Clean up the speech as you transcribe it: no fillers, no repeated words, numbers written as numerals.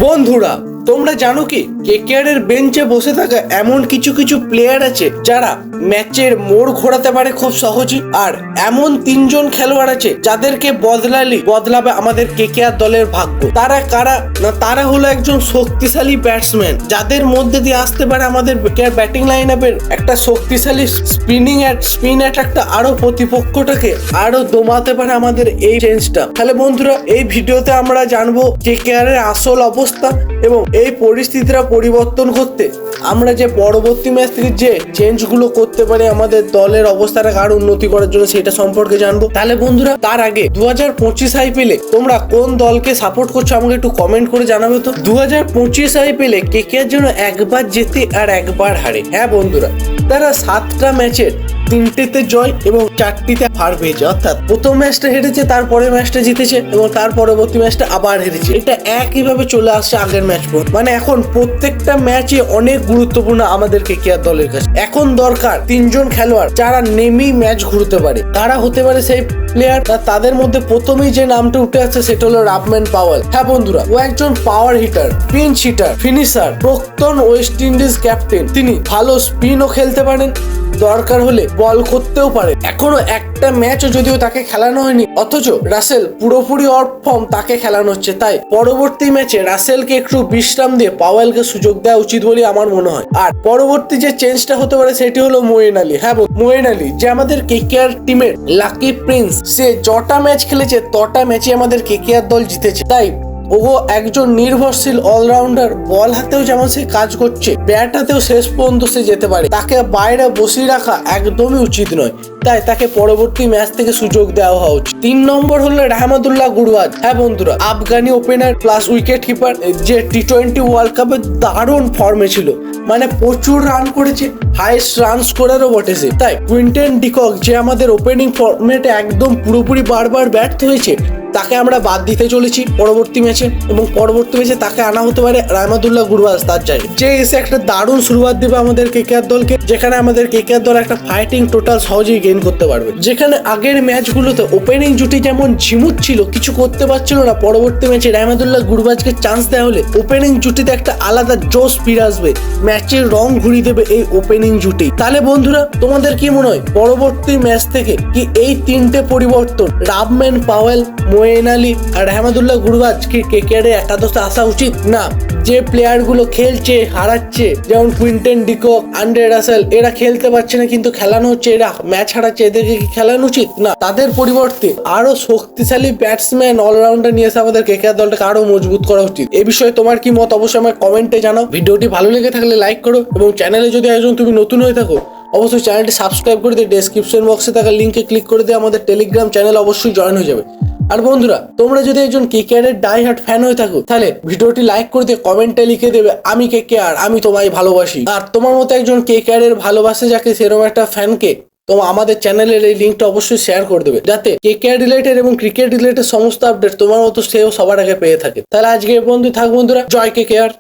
বন্ধুরা, তোমরা জানো কি কেকেআর এর বেঞ্চে বসে থাকা এমন কিছু কিছু প্লেয়ার আছে যারা ম্যাচের মোড় ঘোরাতে পারে খুব সহজেই, আর এমন তিনজন খেলোয়াড় আছে যাদেরকে বদলাবে আমাদের কেকেআর দলের ভাগ্য। তারা কারা না, তারা হলো একজন শক্তিশালী ব্যাটসম্যান যাদের মধ্যে দিয়ে আসতে পারে আমাদের ব্যাটিং লাইন আপের একটা শক্তিশালী স্পিন অ্যাটাকটা আরো প্রতিপক্ষটাকে আরো দমাতে পারে আমাদের এই চেঞ্জটা। তাহলে বন্ধুরা, এই ভিডিওতে আমরা জানবো কেকেআর এর আসল অবস্থা এবং এই পরিস্থিতিটা পরিবর্তন করতে আমরা যে পরবর্তী ম্যাচ থেকে যে চেঞ্জগুলো করতে পারি আমাদের দলের অবস্থাটাকে আরো উন্নতি করার জন্য সেটা সম্পর্কে জানবো। তাহলে বন্ধুরা, তার আগে 2025 আইপিএলে তোমরা কোন দলকে সাপোর্ট করছো আমাকে একটু কমেন্ট করে জানাবে তো। 2025 আইপিএলে কেকেআর জন্য একবার জেতে আর একবার হারে। হ্যাঁ বন্ধুরা, তারা 7টা ম্যাচের 3টেতে জয় এবং 4টিতে হার পেয়েছে। অর্থাৎ প্রথম ম্যাচটা হেরেছে, তারপরে ম্যাচটা জিতেছে এবং তার পরবর্তী ম্যাচটা আবার হেরেছে। এটা একইভাবে চলে আসছে আগের ম্যাচ পর। মানে এখন প্রত্যেকটা ম্যাচে অনেক গুরুত্বপূর্ণ আমাদের কেকেআর দলের কাছে। এখন দরকার 3জন খেলোয়াড় যারা নেমেই ম্যাচ ঘুরতে পারে। তারা হতে পারে সেই প্লেয়ার, তাদের মধ্যে প্রথমেই যে নামটা উঠে আসছে সেটা হলো রাফম্যান পাওয়েল। হ্যাঁ বন্ধুরা, ও একজন power hitter, pinch hitter, finisher, প্রাক্তন ওয়েস্ট ইন্ডিজ ক্যাপ্টেন। তিনি ভালো স্পিনও খেলতে পারেন, দরকার হলে বল করতেও পারে। এখনো একটা ম্যাচও যদিও তাকে খেলানো হয়নি, অথচ রাসেল পুরোপুরি অফ ফর্ম, তাকে খেলানো হচ্ছে। তাই পরবর্তী ম্যাচে রাসেলকে একটু বিশ্রাম দিয়ে পাওয়েলকে সুযোগ দেওয়া উচিত বলে আমার মনে হয়। আর পরবর্তী যে চেঞ্জটা হতে পারে সেটি হলো মোয়েন আলী। হ্যাঁ, মোয়েন আলী যে আমাদের কেকেআর টিমের লাকি প্রিন্স, সে যটা ম্যাচ খেলেছে তটা ম্যাচে আমাদের কেকেআর দল জিতেছে। তাই ও একজন নির্ভরশীল অলরাউন্ডার। বল হাতেও যেমন সে কাজ করছে, ব্যাট হাতেও শেষ পর্যন্ত সে যেতে পারে। তাকে বাইরে বসিয়ে রাখা একদমই উচিত নয়। তাই তাকে পরবর্তী ম্যাচ থেকে সুযোগ দেওয়া হওয়া উচিত। 3 নম্বর হলো রাহমাতুল্লাহ গুরবাজ। হ্যাঁ বন্ধুরা, Afghani opener plus wicket keeper, যে টি20 ওয়ার্ল্ড কাপে দারুণ ফর্মে ছিল, মানে প্রচুর রান করেছে, হাইস্ট রান স্কোরারও বটেছে। তাই কুইন্টন ডিকক যে আমাদের ওপেনিং ফর্মেটে একদম পুরোপুরি বারবার ব্যর্থ হয়েছে, তাকে আমরা বাদ দিতে চলেছি পরবর্তী ম্যাচে। এবং পরবর্তী ম্যাচে তাকে আনা হতে পারে রাহমাতুল্লাহ গুরবাজ তার জায়গায়, যে এসে একটা দারুণ শুরুয়াত দেবে আমাদের কেকেআর দলকে, যেখানে আমাদের কেকেআর দল একটা ফাইটিং টোটাল সহজেই গেইন করতে পারবে। যেখানে আগের ম্যাচগুলোতে ওপেনিং জুটি যেমন ঝিমুট ছিল, কিছু করতে পারছিল না, পরবর্তী ম্যাচে রাহমাতুল্লাহ গুরবাজকে চান্স দেওয়া হলে ওপেনিং জুটিতে একটা আলাদা জোশ ফিরে আসবে, ম্যাচের রং ঘুরিয়ে দেবে এই ওপেনিং জুটি। তাহলে বন্ধুরা, তোমাদের কি মনে হয় পরবর্তী ম্যাচ থেকে কি এই 3টে পরিবর্তন, রাফম্যান পাওয়েল, মোয়েন আলী আর রাহমাতুল্লাহ গুরবাজ কি কেকেআর এর একাদশে আসা উচিত? না, যে প্লেয়ার গুলো খেলছে হারাচ্ছে, যেমন কুইন্টন ডিকক, আন্দ্রে রাসেল, এরা খেলতে পারছে না কিন্তু খেলানো হচ্ছে, এরা ম্যাচ হারাচ্ছে, এদেরকে কি খেলানো উচিত? না, তাদের পরিবর্তে আরো শক্তিশালী ব্যাটসম্যান অলরাউন্ডার নিয়ে এসে আমাদের কেকেআর দলটাকে আরো মজবুত করা উচিত। এই বিষয়ে তোমার কি মত অবশ্যই আমার কমেন্টে জানাও। ভিডিওটি ভালো লেগে থাকলে লাইক করো এবং চ্যানেলে যদি একজন তুমি নতুন হয়ে থাকো অবশ্যই চ্যানেলটি সাবস্ক্রাইব করে দিয়ে ডেসক্রিপশন বক্সে থাকা লিঙ্কে ক্লিক করে দিয়ে আমাদের টেলিগ্রাম চ্যানেল অবশ্যই জয়েন হয়ে যাবে। আর বন্ধুরা, তোমরা যদি একজন কেকেআর এর ডাই হার্ট ফ্যান হয়ে থাকো তাহলে ভিডিওটি লাইক করে দিয়ে কমেন্টে লিখে দেবে আমি কেকেআর, আমি তোমায় ভালোবাসি। আর তোমার মতো একজন কেকেআর এর ভালোবাসে যাকে, সেরকম একটা ফ্যানকে তোমার আমাদের চ্যানেলের এই লিঙ্কটা অবশ্যই শেয়ার করে দেবে, যাতে কেকেআর রিলেটেড এবং ক্রিকেট রিলেটেড সমস্ত আপডেট তোমার মতো সেও সবার আগে পেয়ে থাকে। তাহলে আজকে বন্ধু থাক বন্ধুরা, জয় কেকেআর।